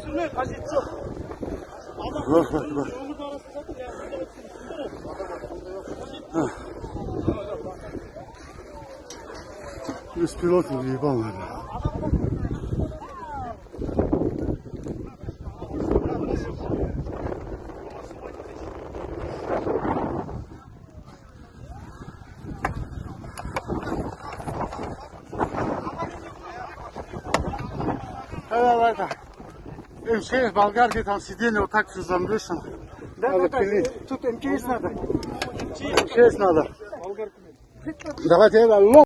sürmeye kaset çok. Bak bak bak. Üst pilot mu diyeyim vallahi. Evet, evet. Болгарки там сидели вот так все замбешено. Да, тут МЧС надо. МЧС надо. Давайте это